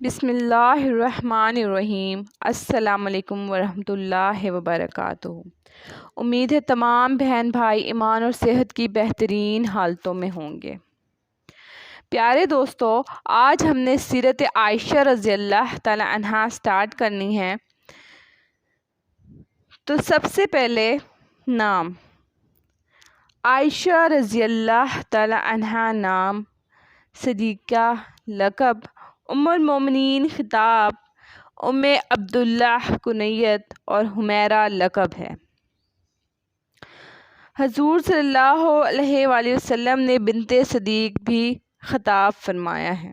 بسم اللہ الرحمن الرحیم۔ السلام علیکم ورحمۃ اللہ وبرکاتہ۔ امید ہے تمام بہن بھائی ایمان اور صحت کی بہترین حالتوں میں ہوں گے۔ پیارے دوستو، آج ہم نے سیرت عائشہ رضی اللہ تعالی عنہا سٹارٹ کرنی ہے۔ تو سب سے پہلے نام عائشہ رضی اللہ تعالی عنہا، نام، صدیقہ لقب، ام المومنین خطاب، ام عبداللہ کنیت اور حمیرہ لقب ہے۔ حضور صلی اللہ علیہ وآلہ وسلم نے بنت صدیق بھی خطاب فرمایا ہے۔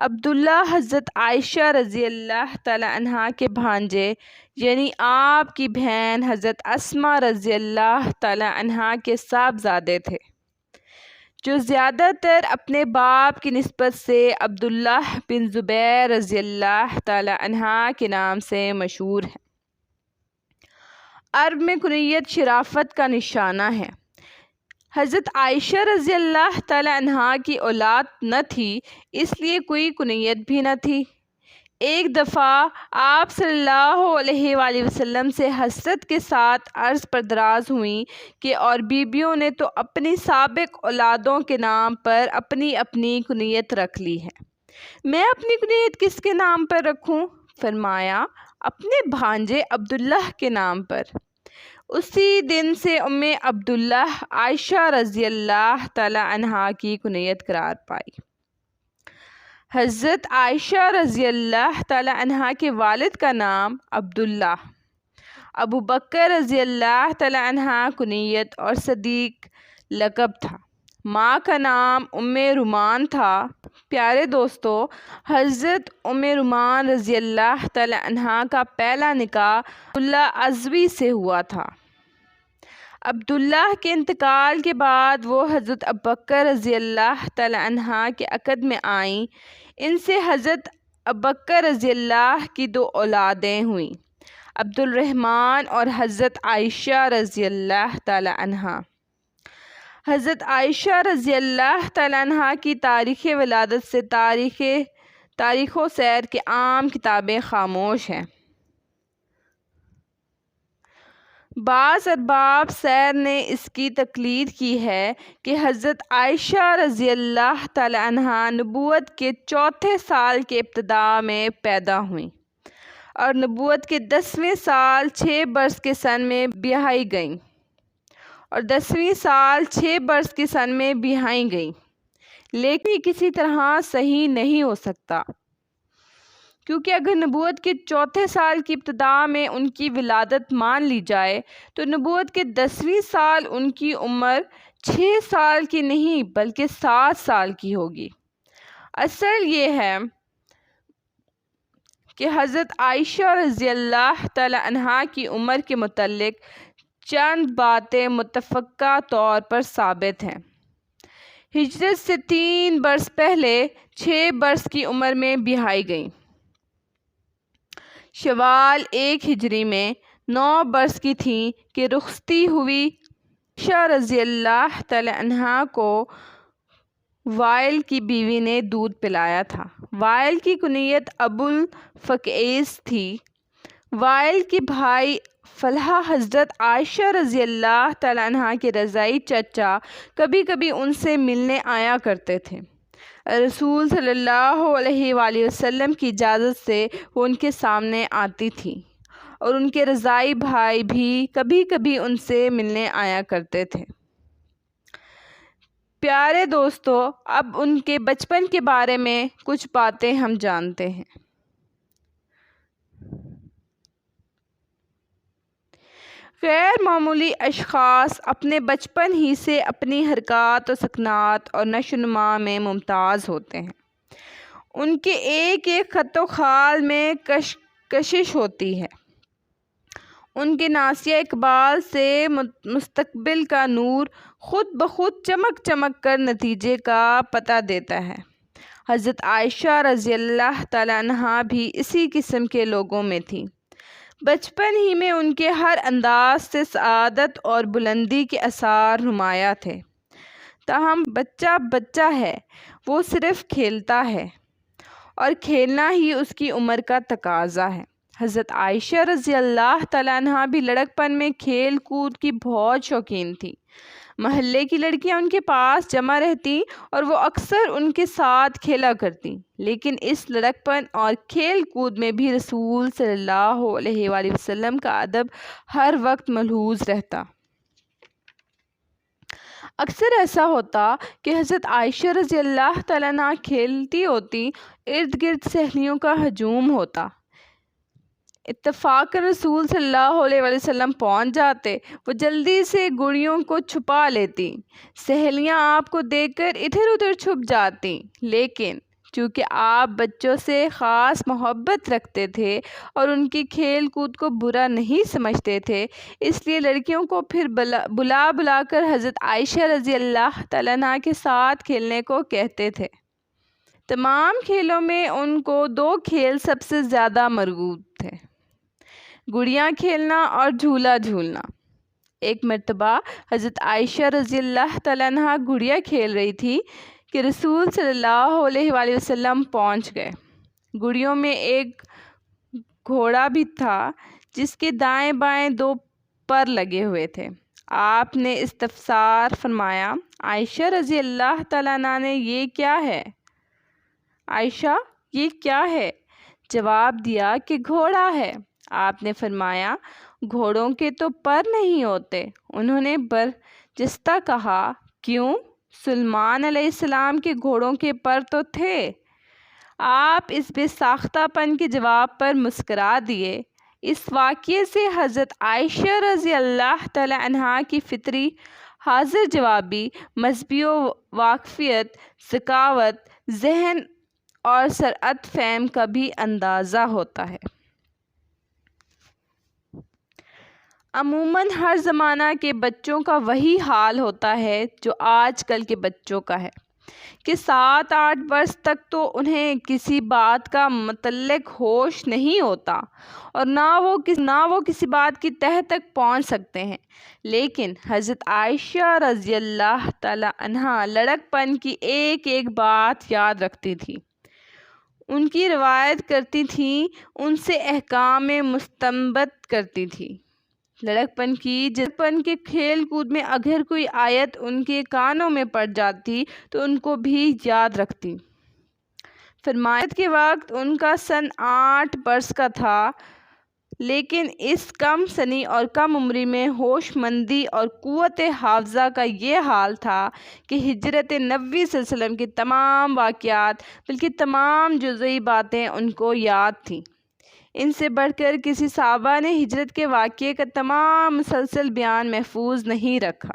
عبداللہ حضرت عائشہ رضی اللہ تعالی عنہا کے بھانجے یعنی آپ کی بہن حضرت اسماء رضی اللہ تعالی عنہا کے صاحبزادے تھے، جو زیادہ تر اپنے باپ کی نسبت سے عبداللہ بن زبیر رضی اللہ تعالی عنہ کے نام سے مشہور ہیں۔ عرب میں کنیت شرافت کا نشانہ ہے۔ حضرت عائشہ رضی اللہ تعالی عنہ کی اولاد نہ تھی، اس لیے کوئی کنیت بھی نہ تھی۔ ایک دفعہ آپ صلی اللہ علیہ وآلہ وسلم سے حسرت کے ساتھ عرض پر دراز ہوئیں کہ اور بیویوں نے تو اپنی سابق اولادوں کے نام پر اپنی اپنی کنیت رکھ لی ہے، میں اپنی کنیت کس کے نام پر رکھوں؟ فرمایا اپنے بھانجے عبداللہ کے نام پر۔ اسی دن سے ام عبداللہ عائشہ رضی اللہ تعالی عنہا کی کنیت قرار پائی۔ حضرت عائشہ رضی اللہ تعالی عنہا کے والد کا نام عبداللہ، ابو بکر رضی اللہ تعالی عنہ کنیت اور صدیق لقب تھا۔ ماں کا نام ام رومان تھا۔ پیارے دوستو، حضرت ام رومان رضی اللہ تعالی عنہا کا پہلا نکاح عبداللہ ازوی سے ہوا تھا۔ عبداللہ کے انتقال کے بعد وہ حضرت ابوبکر رضی اللہ تعالی عنہ کے عقد میں آئیں۔ ان سے حضرت ابوبکر رضی اللہ کی 2 اولادیں ہوئیں، عبد الرحمن اور حضرت عائشہ رضی اللہ تعالی عنہا۔ حضرت عائشہ رضی اللہ تعالی عنہا کی تاریخ ولادت سے تاریخ و سیر کے عام کتابیں خاموش ہیں۔ بعض ارباب سیر نے اس کی تقلید کی ہے کہ حضرت عائشہ رضی اللہ تعالی عنہا نبوت کے 4تھے سال کے ابتدا میں پیدا ہوئیں اور نبوت کے 10ویں سال 6 برس کے سن میں بیاہی گئیں اور 10ویں سال 6 برس کے سن میں بیاہی گئیں، لیکن یہ کسی طرح صحیح نہیں ہو سکتا، کیونکہ اگر نبوت کے 4تھے سال کی ابتدا میں ان کی ولادت مان لی جائے تو نبوت کے 10ویں سال ان کی عمر 6 سال کی نہیں بلکہ 7 سال کی ہوگی۔ اصل یہ ہے کہ حضرت عائشہ رضی اللہ تعالی عنہا کی عمر کے متعلق چند باتیں متفقہ طور پر ثابت ہیں۔ ہجرت سے 3 برس پہلے 6 برس کی عمر میں بیاہی گئیں۔ شوال 1 ہجری میں 9 برس کی تھیں کہ رخصتی ہوئی۔ عائشہ رضی اللہ تعالی عنہا کو وائل کی بیوی نے دودھ پلایا تھا۔ وائل کی کنیت ابو الفقیس تھی۔ وائل کے بھائی فلحہ حضرت عائشہ رضی اللہ تعالی عنہا کے رضاعی چچا کبھی کبھی ان سے ملنے آیا کرتے تھے۔ رسول صلی اللہ علیہ وآلہ وسلم کی اجازت سے وہ ان کے سامنے آتی تھیں اور ان کے رضاعی بھائی بھی کبھی کبھی ان سے ملنے آیا کرتے تھے۔ پیارے دوستو، اب ان کے بچپن کے بارے میں کچھ باتیں ہم جانتے ہیں۔ غیر معمولی اشخاص اپنے بچپن ہی سے اپنی حرکات و سکنات اور نشو و نما میں ممتاز ہوتے ہیں۔ ان کے ایک ایک خط و خال میں کشش ہوتی ہے۔ ان کے ناصیہ اقبال سے مستقبل کا نور خود بخود چمک چمک کر نتیجے کا پتہ دیتا ہے۔ حضرت عائشہ رضی اللہ تعالی عنہا بھی اسی قسم کے لوگوں میں تھیں۔ بچپن ہی میں ان کے ہر انداز سے سعادت اور بلندی کے آثار نمایاں تھے۔ تاہم بچہ بچہ ہے، وہ صرف کھیلتا ہے اور کھیلنا ہی اس کی عمر کا تقاضا ہے۔ حضرت عائشہ رضی اللہ تعالیٰ عنہا بھی لڑکپن میں کھیل کود کی بہت شوقین تھی۔ محلے کی لڑکیاں ان کے پاس جمع رہتی اور وہ اکثر ان کے ساتھ کھیلا کرتی، لیکن اس لڑکپن اور کھیل کود میں بھی رسول صلی اللہ علیہ وآلہ وسلم کا ادب ہر وقت ملحوظ رہتا۔ اکثر ایسا ہوتا کہ حضرت عائشہ رضی اللہ تعالیٰ عنہا کھیلتی ہوتی، ارد گرد سہیلیوں کا ہجوم ہوتا، اتفاقاً رسول صلی اللہ علیہ وآلہ وسلم پہنچ جاتے، وہ جلدی سے گڑیوں کو چھپا لیتی، سہیلیاں آپ کو دیکھ کر ادھر ادھر چھپ جاتی، لیکن چونکہ آپ بچوں سے خاص محبت رکھتے تھے اور ان کی کھیل کود کو برا نہیں سمجھتے تھے، اس لیے لڑکیوں کو پھر بلا کر حضرت عائشہ رضی اللہ تعالیٰ عنہا کے ساتھ کھیلنے کو کہتے تھے۔ تمام کھیلوں میں ان کو دو کھیل سب سے زیادہ مرغوب تھے، گڑیاں کھیلنا اور جھولا جھولنا۔ ایک مرتبہ حضرت عائشہ رضی اللہ تعالیٰ عنہا گڑیا کھیل رہی تھی کہ رسول صلی اللہ علیہ وآلہ وسلم پہنچ گئے۔ گڑیوں میں ایک گھوڑا بھی تھا جس کے دائیں بائیں دو پر لگے ہوئے تھے۔ آپ نے استفسار فرمایا، عائشہ رضی اللہ تعالیٰ عنہا نے یہ کیا ہے؟ عائشہ یہ کیا ہے؟ جواب دیا کہ گھوڑا ہے۔ آپ نے فرمایا، گھوڑوں کے تو پر نہیں ہوتے؟ انہوں نے برجستہ کہا، کیوں؟ سلیمان علیہ السلام کے گھوڑوں کے پر تو تھے۔ آپ اس بے ساختہ پن کے جواب پر مسکرا دیے۔ اس واقعے سے حضرت عائشہ رضی اللہ تعالی عنہا کی فطری حاضر جوابی، مذہبی واقفیت، ذکاوت، ذہن اور سرعت فہم کا بھی اندازہ ہوتا ہے۔ عموماً ہر زمانہ کے بچوں کا وہی حال ہوتا ہے جو آج کل کے بچوں کا ہے کہ 7-8 برس تک تو انہیں کسی بات کا متعلق ہوش نہیں ہوتا اور نہ وہ کسی بات کی تہہ تک پہنچ سکتے ہیں، لیکن حضرت عائشہ رضی اللہ تعالی عنہا لڑکپن کی ایک ایک بات یاد رکھتی تھی، ان کی روایت کرتی تھیں، ان سے احکام مستنبط کرتی تھیں۔ لڑکپن کے کھیل کود میں اگر کوئی آیت ان کے کانوں میں پڑ جاتی تو ان کو بھی یاد رکھتی۔ فرمایا کے وقت ان کا سن 8 برس کا تھا، لیکن اس کم سنی اور کم عمری میں ہوش مندی اور قوت حافظہ کا یہ حال تھا کہ ہجرت نبوی صلی اللہ علیہ وسلم کے تمام واقعات بلکہ تمام جزئی باتیں ان کو یاد تھیں۔ ان سے بڑھ کر کسی صحابہ نے ہجرت کے واقعے کا تمام مسلسل بیان محفوظ نہیں رکھا۔